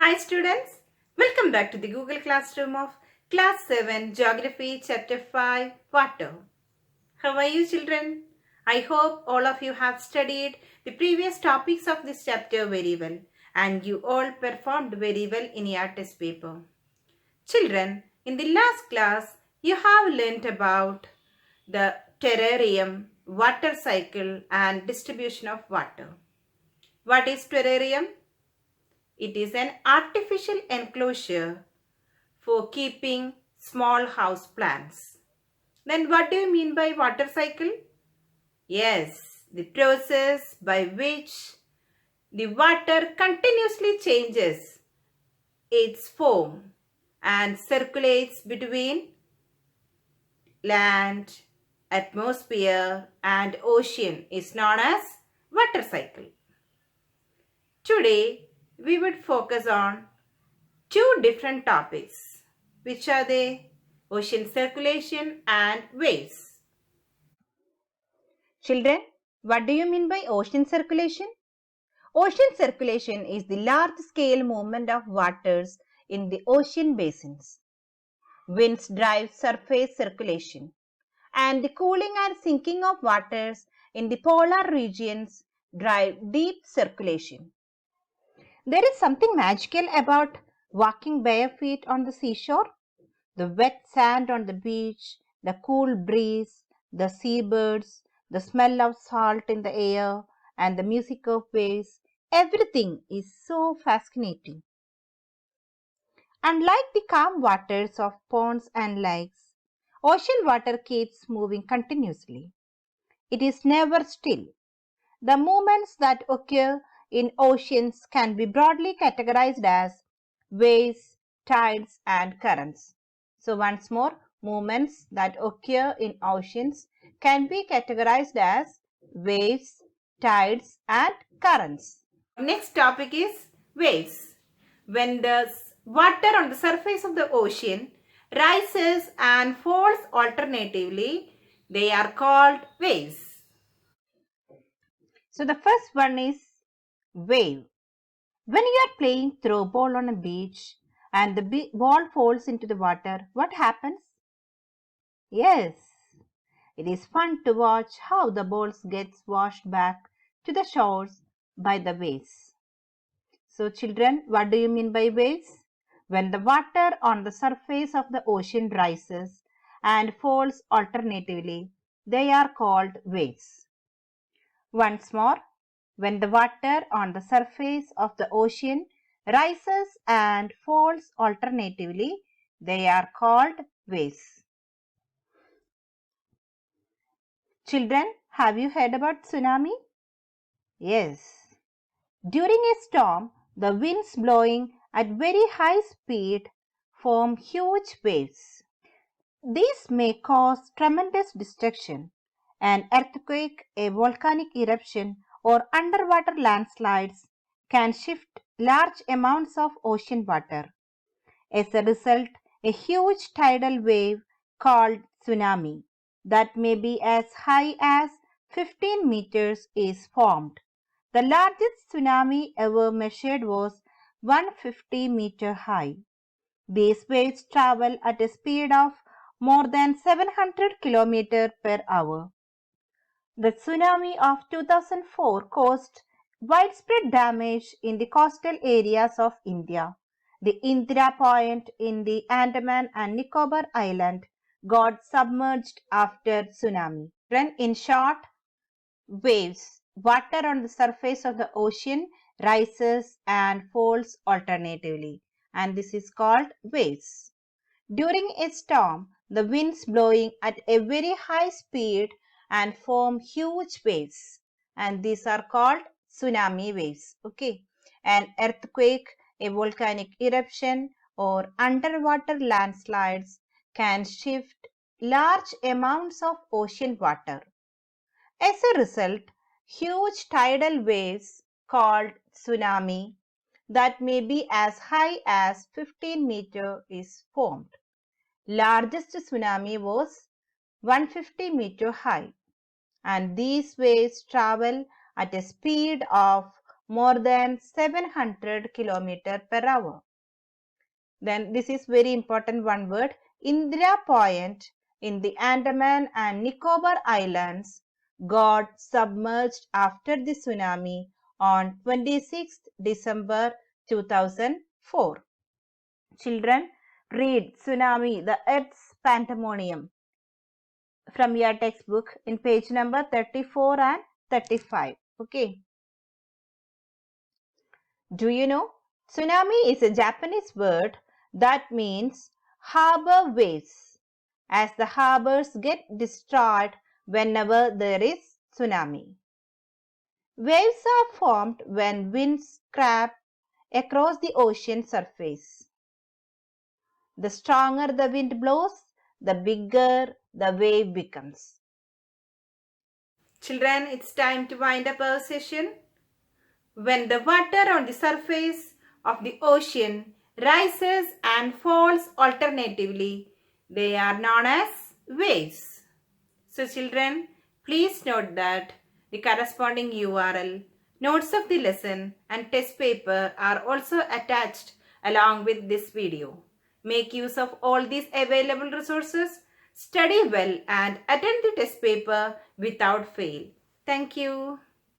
Hi students, welcome back to the Google Classroom of Class 7 Geography Chapter 5 Water. How are you children? I hope all of you have studied the previous topics of this chapter very well and you all performed very well in your test paper. Children, in the last class you have learnt about the terrarium, water cycle and distribution of water. What is terrarium? It is an artificial enclosure for keeping small house plants. Then what do you mean by water cycle? Yes, the process by which the water continuously changes its form and circulates between land, atmosphere and ocean is known as water cycle. Today we would focus on two different topics. Which are they? Ocean circulation and waves. Children, what do you mean by ocean circulation? Ocean circulation is the large-scale movement of waters in the ocean basins. Winds drive surface circulation, and the cooling and sinking of waters in the polar regions drive deep circulation. There is something magical about walking bare feet on the seashore. The wet sand on the beach, the cool breeze, the seabirds, the smell of salt in the air, and the music of waves, everything is so fascinating. Unlike the calm waters of ponds and lakes, ocean water keeps moving continuously. It is never still. The movements that occur in oceans can be broadly categorized as waves, tides, and currents. So, once more, movements that occur in oceans can be categorized as waves, tides, and currents. Next topic is waves. When the water on the surface of the ocean rises and falls alternatively, they are called waves. So the first one is wave. When you are playing throw ball on a beach and the ball falls into the water, what happens? Yes, it is fun to watch how the balls gets washed back to the shores by the waves. So children, what do you mean by waves? When the water on the surface of the ocean rises and falls alternatively, they are called waves. Once more, when the water on the surface of the ocean rises and falls alternatively, they are called waves. Children, have you heard about tsunami? Yes. During a storm, the winds blowing at very high speed form huge waves. These may cause tremendous destruction. An earthquake, a volcanic eruption, or underwater landslides can shift large amounts of ocean water. As a result, a huge tidal wave called tsunami that may be as high as 15 meters is formed. The largest tsunami ever measured was 150-meter high. These waves travel at a speed of more than 700 km per hour. The tsunami of 2004 caused widespread damage in the coastal areas of India. The Indira Point in the Andaman and Nicobar Island got submerged after tsunami. Then, in short, waves. Water on the surface of the ocean rises and falls alternatively, and this is called waves. During a storm, the winds blowing at a very high speed and form huge waves, and these are called tsunami waves. Okay, an earthquake, a volcanic eruption, or underwater landslides can shift large amounts of ocean water. As a result, huge tidal waves called tsunami that may be as high as 15 meters is formed. Largest tsunami was 150-meter high, and these waves travel at a speed of more than 700 km per hour. Then this is very important one word. Indira Point in the Andaman and Nicobar Islands got submerged after the tsunami on 26th December 2004. Children, read Tsunami, the Earth's Pandemonium from your textbook in page number 34 and 35. Okay. Do you know? Tsunami is a Japanese word that means harbor waves, as the harbors get destroyed whenever there is tsunami. Waves are formed when winds scrape across the ocean surface. The stronger the wind blows, the bigger the wave becomes. Children, it's time to wind up our session. When the water on the surface of the ocean rises and falls alternatively, they are known as waves. So children, please note that the corresponding URL, notes of the lesson and test paper are also attached along with this video. Make use of all these available resources, study well and attend the test paper without fail. Thank you.